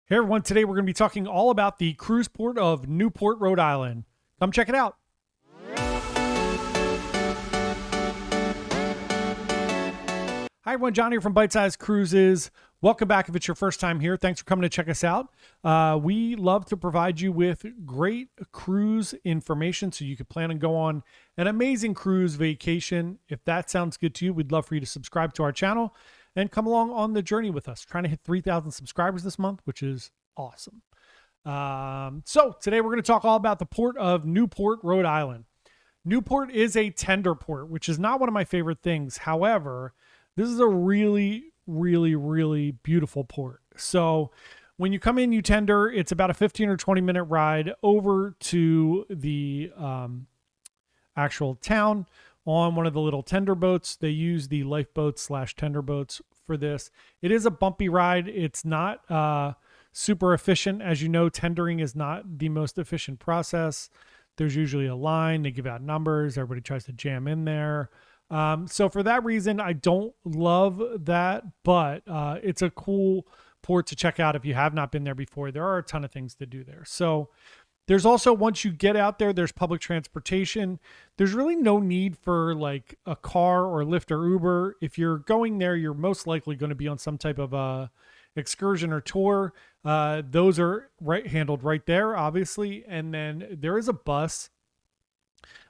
Hey everyone, today we're going to be talking all about the cruise port of Newport, Rhode Island. Come check it out. Hi everyone, John here from Bite Size Cruises. Welcome back if it's your first time here. Thanks for coming to check us out. We love to provide you with great cruise information so you can plan and go on an amazing cruise vacation. If that sounds good to you, we'd love for you to subscribe to our channel and come along on the journey with us. Trying to hit 3,000 subscribers this month, which is awesome. So today we're going to talk all about the port of Newport, Rhode Island. Newport is a tender port, which is not one of my favorite things. However, this is a really, really beautiful port. So when you come in, you tender, it's about a 15 or 20 minute ride over to the actual town on one of the little tender boats. They use the lifeboats / tender boats for this. It is a bumpy ride. It's not super efficient. As you know, tendering is not the most efficient process. There's usually a line. They give out numbers. Everybody tries to jam in there. So for that reason, I don't love that, but it's a cool port to check out if you have not been there before. There are a ton of things to do there. So there's also, once you get out there, there's public transportation. There's really no need for like a car or Lyft or Uber. If you're going there, you're most likely going to be on some type of excursion or tour. Those are handled right there, obviously. And then there is a bus.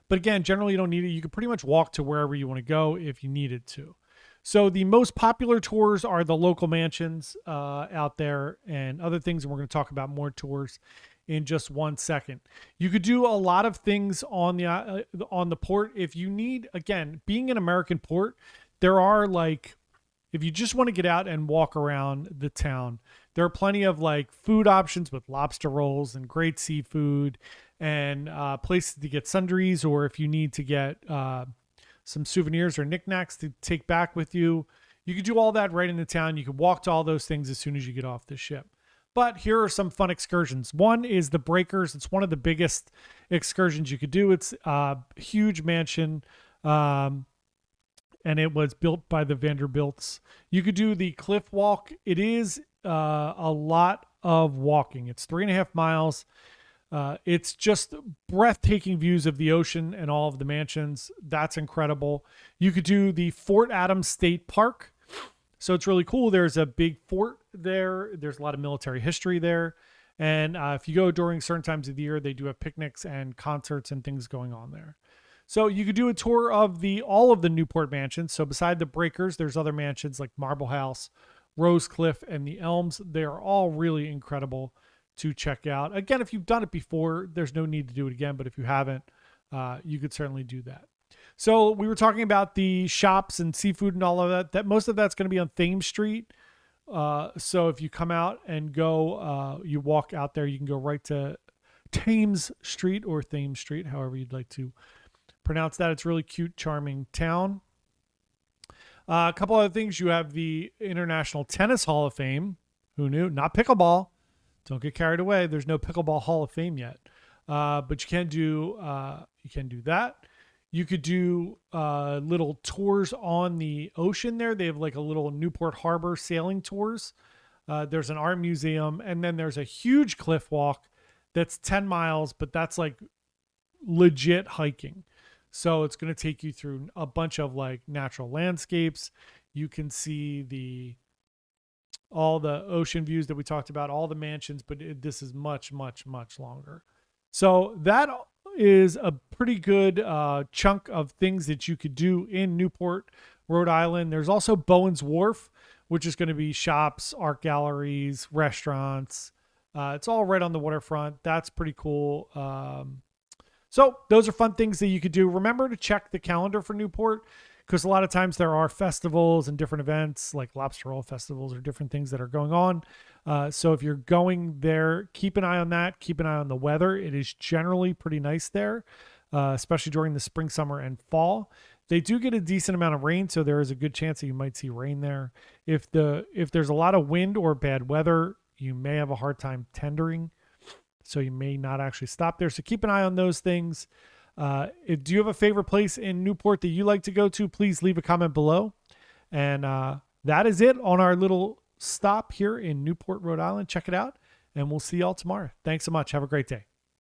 But again, generally you don't need it. You can pretty much walk to wherever you want to go if you needed to. So the most popular tours are the local mansions out there and other things. And we're going to talk about more tours in just 1 second. You could do a lot of things on the port. If you need, again, being an American port, there are like, if you just want to get out and walk around the town, there are plenty of like food options with lobster rolls and great seafood and places to get sundries, or if you need to get some souvenirs or knickknacks to take back with you, you could do all that right in the town. You can walk to all those things as soon as you get off the ship. But here are some fun excursions. One is the Breakers. It's one of the biggest excursions you could do. It's a huge mansion, and it was built by the Vanderbilts. You could do the cliff walk. It is a lot of walking. It's 3.5 miles. It's just breathtaking views of the ocean and all of the mansions. That's incredible. You could do the Fort Adams State Park. So it's really cool. There's a big fort there. There's a lot of military history there. And if you go during certain times of the year, they do have picnics and concerts and things going on there. So you could do a tour of all of the Newport mansions. So beside the Breakers, there's other mansions like Marble House, Rose Cliff, and the Elms. They are all really incredible to check out. Again, if you've done it before, there's no need to do it again. But if you haven't, you could certainly do that. So we were talking about the shops and seafood and all of that. That most of that's going to be on Thames Street. So if you come out and go, you walk out there, you can go right to Thames Street or Thames Street, however you'd like to pronounce that. It's a really cute, charming town. A couple other things. You have the International Tennis Hall of Fame. Who knew? Not pickleball. Don't get carried away. There's no pickleball Hall of Fame yet. But you can do that. You could do little tours on the ocean there. They have like a little Newport Harbor sailing tours. There's an art museum, and then there's a huge cliff walk that's 10 miles, but that's like legit hiking. So it's going to take you through a bunch of like natural landscapes. You can see all the ocean views that we talked about, all the mansions, but this is much longer. So that is a pretty good chunk of things that you could do in Newport, Rhode Island. There's also Bowen's Wharf, which is going to be shops, art galleries, restaurants. It's all right on the waterfront. That's pretty cool. So those are fun things that you could do. Remember to check the calendar for Newport, because a lot of times there are festivals and different events like lobster roll festivals or different things that are going on. So if you're going there, keep an eye on that. Keep an eye on the weather. It is generally pretty nice there, especially during the spring, summer, and fall. They do get a decent amount of rain, so there is a good chance that you might see rain there. If there's a lot of wind or bad weather, you may have a hard time tendering, so you may not actually stop there. So keep an eye on those things. Do you have a favorite place in Newport that you like to go to? Please leave a comment below. And that is it on our little stop here in Newport, Rhode Island. Check it out, and we'll see y'all tomorrow. Thanks so much. Have a great day.